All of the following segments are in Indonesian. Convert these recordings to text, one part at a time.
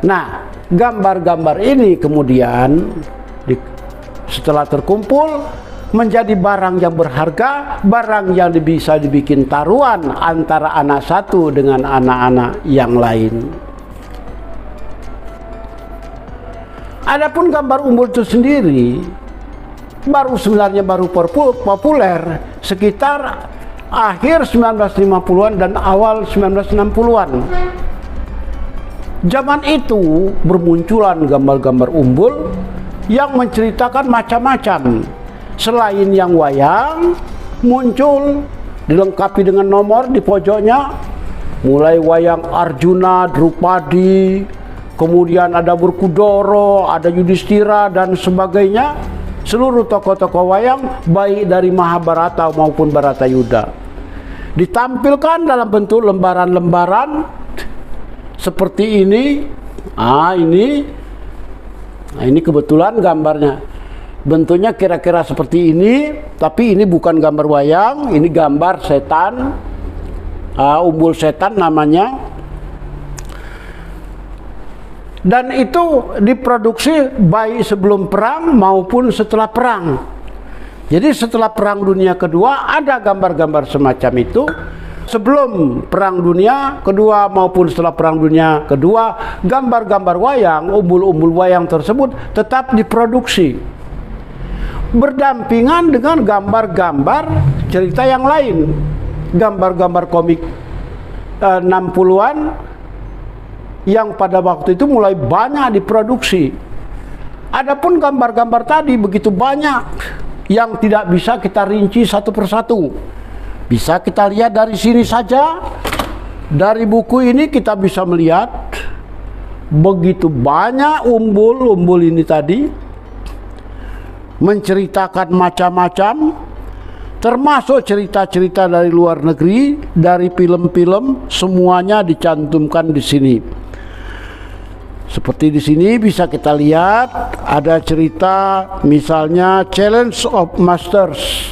Nah, gambar-gambar ini kemudian setelah terkumpul menjadi barang yang berharga, barang yang bisa dibikin taruhan antara anak satu dengan anak-anak yang lain. Adapun gambar umbul itu sendiri sebenarnya baru populer sekitar akhir 1950-an dan awal 1960-an. Zaman itu bermunculan gambar-gambar umbul yang menceritakan macam-macam. Selain yang wayang, muncul dilengkapi dengan nomor di pojoknya, mulai wayang Arjuna, Drupadi, kemudian ada Werkudara, ada Yudhistira dan sebagainya. Seluruh tokoh-tokoh wayang baik dari Mahabharata maupun Baratayuda ditampilkan dalam bentuk lembaran-lembaran seperti ini. Ini kebetulan gambarnya bentuknya kira-kira seperti ini, tapi ini bukan gambar wayang, ini gambar setan, umbul setan namanya. Dan itu diproduksi baik sebelum perang maupun setelah perang. Jadi setelah Perang Dunia Kedua ada gambar-gambar semacam itu. Sebelum Perang Dunia Kedua maupun setelah Perang Dunia Kedua, gambar-gambar wayang, umbul-umbul wayang tersebut tetap diproduksi berdampingan dengan gambar-gambar cerita yang lain, gambar-gambar komik 60-an yang pada waktu itu mulai banyak diproduksi. Adapun gambar-gambar tadi begitu banyak yang tidak bisa kita rinci satu persatu. Bisa kita lihat dari sini saja. Dari buku ini kita bisa melihat begitu banyak umbul-umbul ini tadi menceritakan macam-macam, termasuk cerita-cerita dari luar negeri, dari film-film, semuanya dicantumkan di sini. Seperti di sini bisa kita lihat ada cerita misalnya Challenge of Masters.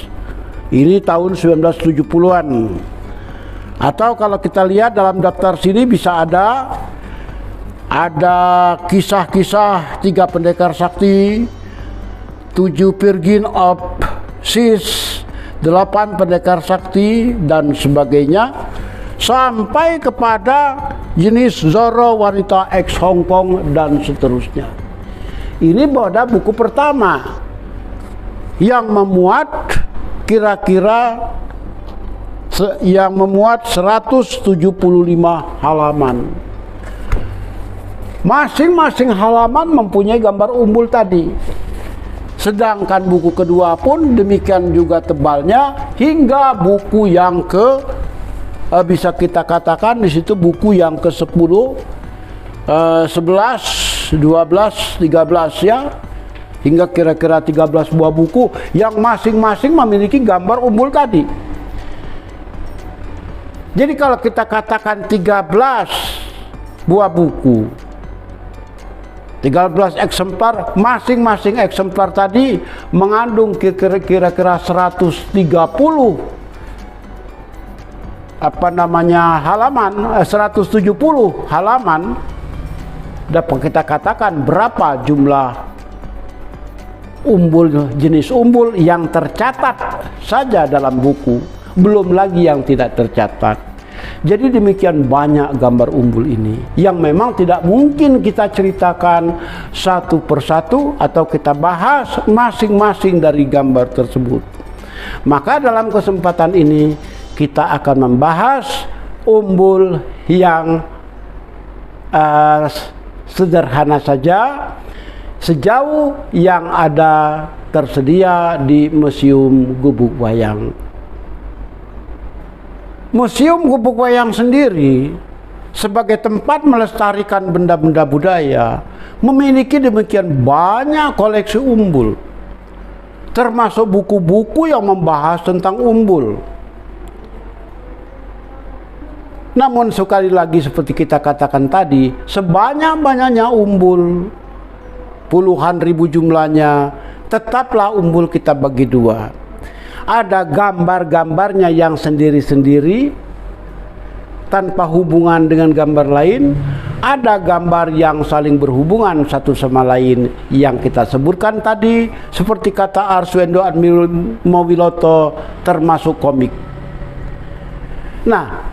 Ini tahun 1970-an. Atau kalau kita lihat dalam daftar sini bisa ada kisah-kisah 3 pendekar sakti, 7 Virgin of Sis, 8 pendekar sakti dan sebagainya, sampai kepada jenis Zorro, wanita ex Hong Kong dan seterusnya. Ini pada buku pertama yang memuat kira-kira 175 halaman. Masing-masing halaman mempunyai gambar umbul tadi. Sedangkan buku kedua pun demikian juga tebalnya, hingga buku yang bisa kita katakan di situ buku yang ke-10, 11, 12, 13 ya, hingga kira-kira 13 buah buku yang masing-masing memiliki gambar umbul tadi. Jadi kalau kita katakan 13 buah buku, 13 eksemplar, masing-masing eksemplar tadi mengandung kira-kira 130 halaman, 170 halaman. Dapat kita katakan berapa jumlah umbul, jenis umbul yang tercatat saja dalam buku, belum lagi yang tidak tercatat. Jadi demikian banyak gambar umbul ini yang memang tidak mungkin kita ceritakan satu persatu atau kita bahas masing-masing dari gambar tersebut. Maka dalam kesempatan ini kita akan membahas umbul yang sederhana saja, sejauh yang ada tersedia di Museum Gubuk Wayang. Museum Gubuk Wayang sendiri sebagai tempat melestarikan benda-benda budaya memiliki demikian banyak koleksi umbul, termasuk buku-buku yang membahas tentang umbul. Namun sekali lagi seperti kita katakan tadi, sebanyak-banyaknya umbul, puluhan ribu jumlahnya, tetaplah umbul kita bagi dua. Ada gambar-gambarnya yang sendiri-sendiri tanpa hubungan dengan gambar lain. Ada gambar yang saling berhubungan satu sama lain yang kita sebutkan tadi, seperti kata Arswendo Atmowiloto, termasuk komik. Nah,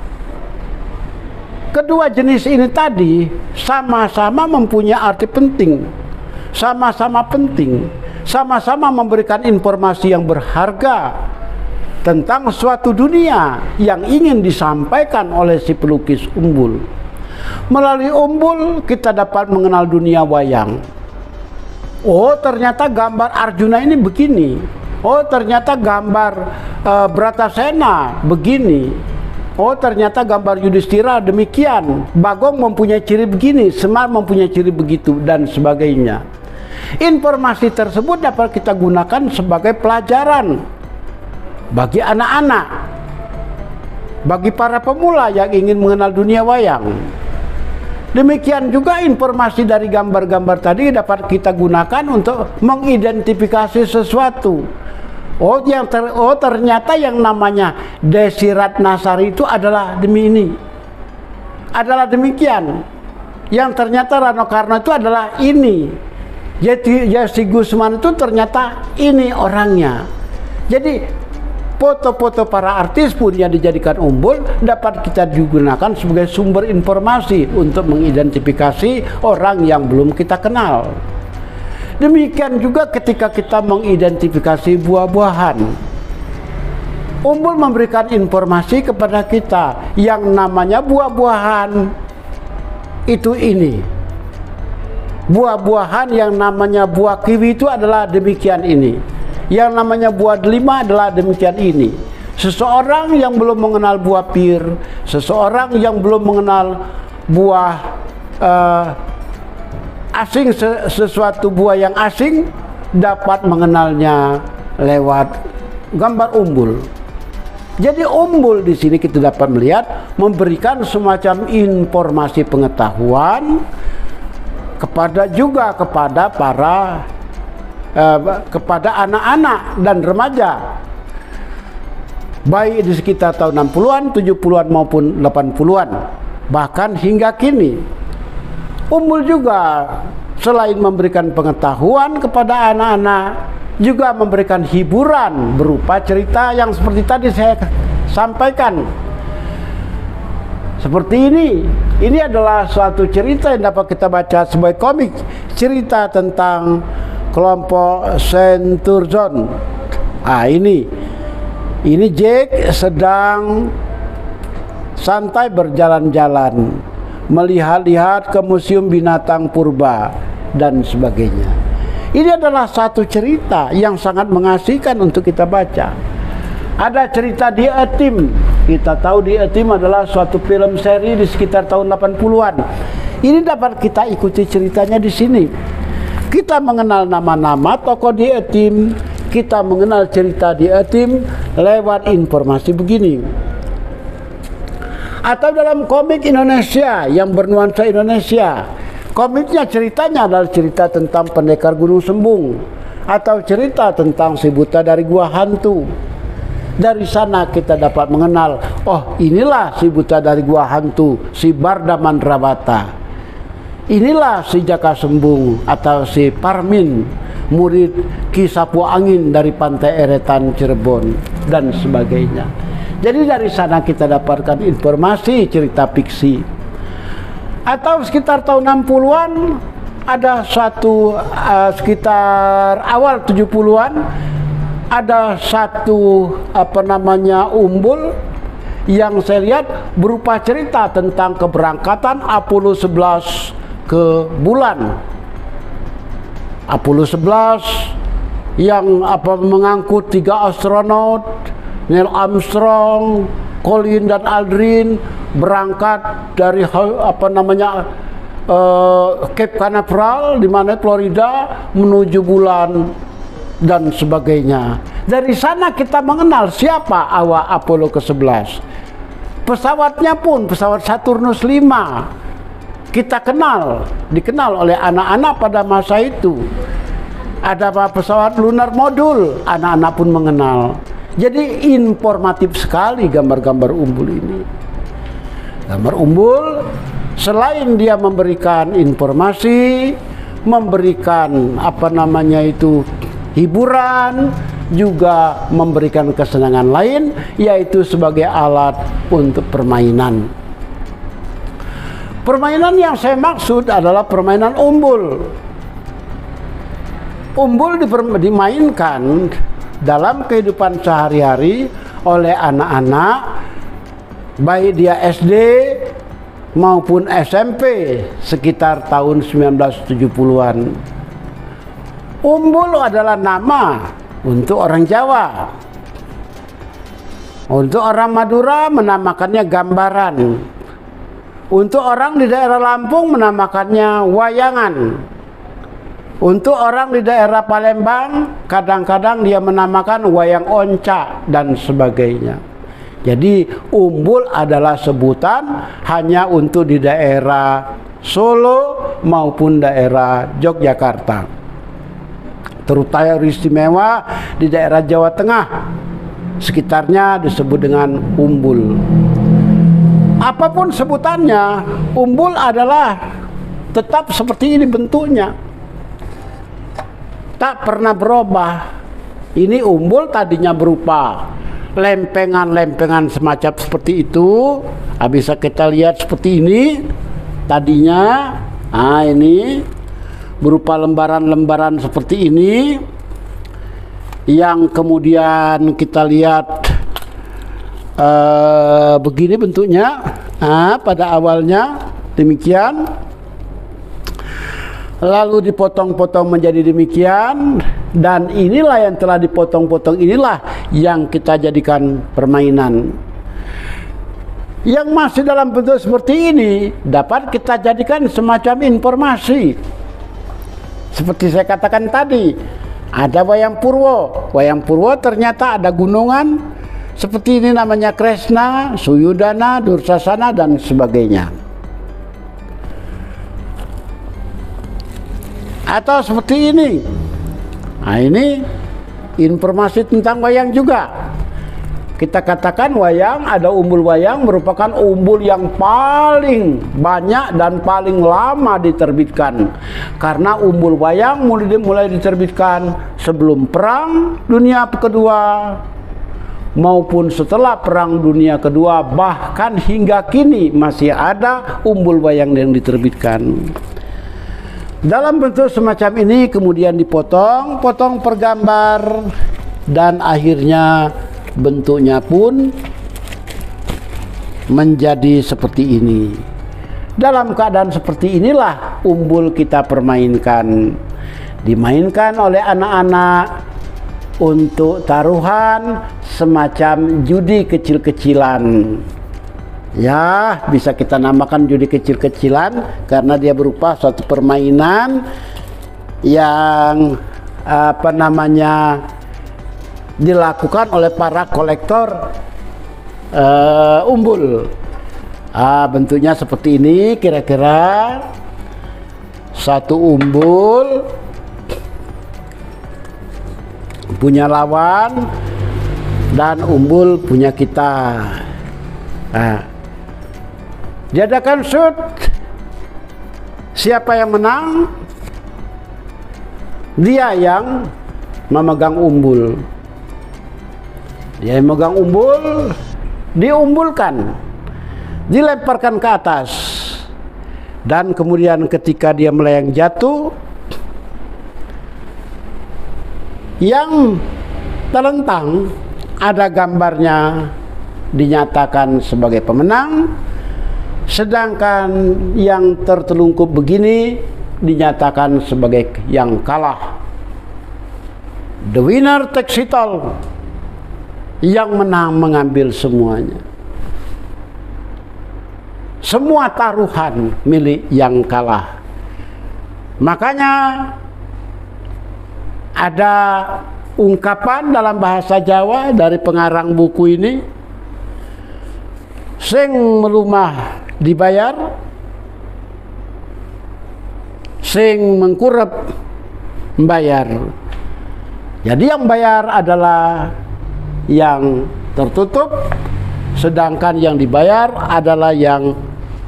kedua jenis ini tadi sama-sama mempunyai arti penting, sama-sama penting, sama-sama memberikan informasi yang berharga tentang suatu dunia yang ingin disampaikan oleh si pelukis Umbul. Melalui Umbul kita dapat mengenal dunia wayang. Oh, ternyata gambar Arjuna ini begini. Oh, ternyata gambar Bratasena begini. Oh, ternyata gambar Yudhistira demikian. Bagong mempunyai ciri begini, Semar mempunyai ciri begitu, dan sebagainya. Informasi tersebut dapat kita gunakan sebagai pelajaran bagi anak-anak, bagi para pemula yang ingin mengenal dunia wayang. Demikian juga informasi dari gambar-gambar tadi dapat kita gunakan untuk mengidentifikasi sesuatu. Oh, ternyata yang namanya Desi Ratnasari itu adalah demi ini, adalah demikian. Yang ternyata Rano Karno itu adalah ini. Yesi Gusman itu ternyata ini orangnya. Jadi foto-foto para artis pun yang dijadikan Umbul dapat kita digunakan sebagai sumber informasi untuk mengidentifikasi orang yang belum kita kenal. Demikian juga ketika kita mengidentifikasi buah-buahan. Umbul memberikan informasi kepada kita yang namanya buah-buahan itu ini. Buah-buahan yang namanya buah kiwi itu adalah demikian ini. Yang namanya buah delima adalah demikian ini. Seseorang yang belum mengenal buah pir, seseorang yang belum mengenal buah asing, sesuatu buah yang asing dapat mengenalnya lewat gambar Umbul. Jadi Umbul di sini kita dapat melihat memberikan semacam informasi pengetahuan kepada para kepada anak-anak dan remaja, baik di sekitar tahun 60-an, 70-an maupun 80-an, bahkan hingga kini. Umbul juga selain memberikan pengetahuan kepada anak-anak, juga memberikan hiburan berupa cerita yang seperti tadi saya sampaikan. Seperti ini adalah suatu cerita yang dapat kita baca sebagai komik, cerita tentang kelompok Centurion. Ini Jack sedang santai berjalan-jalan, melihat-lihat ke museum binatang purba dan sebagainya. Ini adalah satu cerita yang sangat mengasihkan untuk kita baca. Ada cerita di A Team. Kita tahu di A Team adalah suatu film seri di sekitar tahun 80-an. Ini dapat kita ikuti ceritanya di sini. Kita mengenal nama-nama tokoh di A Team, kita mengenal cerita di A Team lewat informasi begini. Atau dalam komik Indonesia yang bernuansa Indonesia, komiknya ceritanya adalah cerita tentang pendekar Gunung Sembung, atau cerita tentang si buta dari gua hantu. Dari sana kita dapat mengenal, oh inilah si buta dari gua hantu, si Barda Mandrawata. Inilah si Jaka Sembung atau si Parmin, murid Ki Sapu Angin dari Pantai Eretan Cirebon dan sebagainya. Jadi dari sana kita dapatkan informasi cerita fiksi. Atau sekitar tahun 60-an ada satu sekitar awal 70-an ada satu Umbul yang saya lihat berupa cerita tentang keberangkatan Apollo 11 ke bulan. Apollo 11 yang mengangkut 3 astronot, Neil Armstrong, Colin dan Aldrin, berangkat dari Cape Canaveral di mana Florida menuju bulan dan sebagainya. Dari sana kita mengenal siapa awak Apollo ke-11. Pesawatnya pun pesawat Saturnus 5. Kita dikenal oleh anak-anak pada masa itu. Ada pesawat lunar modul, anak-anak pun mengenal. Jadi informatif sekali gambar-gambar Umbul ini. Gambar Umbul Selain dia memberikan informasi, memberikan hiburan, juga memberikan kesenangan lain, yaitu sebagai alat untuk permainan. Permainan yang saya maksud adalah permainan umbul. Umbul dimainkan dalam kehidupan sehari-hari oleh anak-anak, baik dia SD maupun SMP sekitar tahun 1970-an. Umbul adalah nama untuk orang Jawa. Untuk orang Madura menamakannya gambaran. Untuk orang di daerah Lampung menamakannya wayangan. Untuk orang di daerah Palembang kadang-kadang dia menamakan wayang onca dan sebagainya. Jadi umbul adalah sebutan hanya untuk di daerah Solo maupun daerah Yogyakarta. Terutama istimewa di daerah Jawa Tengah, sekitarnya disebut dengan umbul. Apapun sebutannya, umbul adalah tetap seperti ini bentuknya, tak pernah berubah. Ini umbul tadinya berupa lempengan-lempengan semacam seperti itu. Bisa kita lihat seperti ini tadinya. Ini berupa lembaran-lembaran seperti ini, yang kemudian kita lihat begini bentuknya. Pada awalnya demikian, lalu dipotong-potong menjadi demikian, dan inilah yang telah dipotong-potong, inilah yang kita jadikan permainan. Yang masih dalam bentuk seperti ini dapat kita jadikan semacam informasi. Seperti saya katakan tadi, ada wayang Purwo. Wayang Purwo ternyata ada gunungan seperti ini, namanya Kresna, Suyudana, Dursasana dan sebagainya. Atau seperti ini. Ini informasi tentang wayang juga. Kita katakan wayang, ada umbul wayang merupakan umbul yang paling banyak dan paling lama diterbitkan. Karena umbul wayang mulai diterbitkan sebelum Perang Dunia Kedua maupun setelah Perang Dunia Kedua, bahkan hingga kini masih ada umbul wayang yang diterbitkan. Dalam bentuk semacam ini kemudian dipotong-potong per gambar, dan akhirnya bentuknya pun menjadi seperti ini. Dalam keadaan seperti inilah umbul kita permainkan. Dimainkan oleh anak-anak untuk taruhan semacam judi kecil-kecilan. Ya, bisa kita namakan judi kecil-kecilan karena dia berupa suatu permainan yang dilakukan oleh para kolektor umbul. Bentuknya seperti ini kira-kira. Satu umbul punya lawan dan umbul punya kita. Diadakan shoot. Siapa yang menang, dia yang memegang umbul. Dia yang memegang umbul, diumbulkan, dilemparkan ke atas, dan kemudian ketika dia melayang jatuh, yang terlentang ada gambarnya dinyatakan sebagai pemenang, sedangkan yang tertelungkup begini dinyatakan sebagai yang kalah. The winner takes it all. Yang menang mengambil semuanya. Semua taruhan milik yang kalah. Makanya ada ungkapan dalam bahasa Jawa dari pengarang buku ini, sing melumah dibayar, sing mengkurep membayar. Jadi yang bayar adalah yang tertutup, sedangkan yang dibayar adalah yang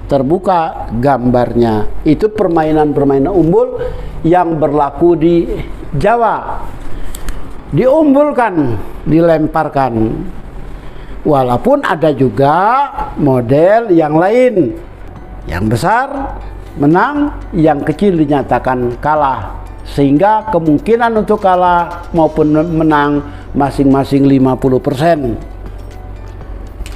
terbuka gambarnya. Itu permainan-permainan umbul yang berlaku di Jawa. Diumbulkan, dilemparkan. Walaupun ada juga model yang lain. Yang besar menang, yang kecil dinyatakan kalah. Sehingga kemungkinan untuk kalah maupun menang masing-masing 50%.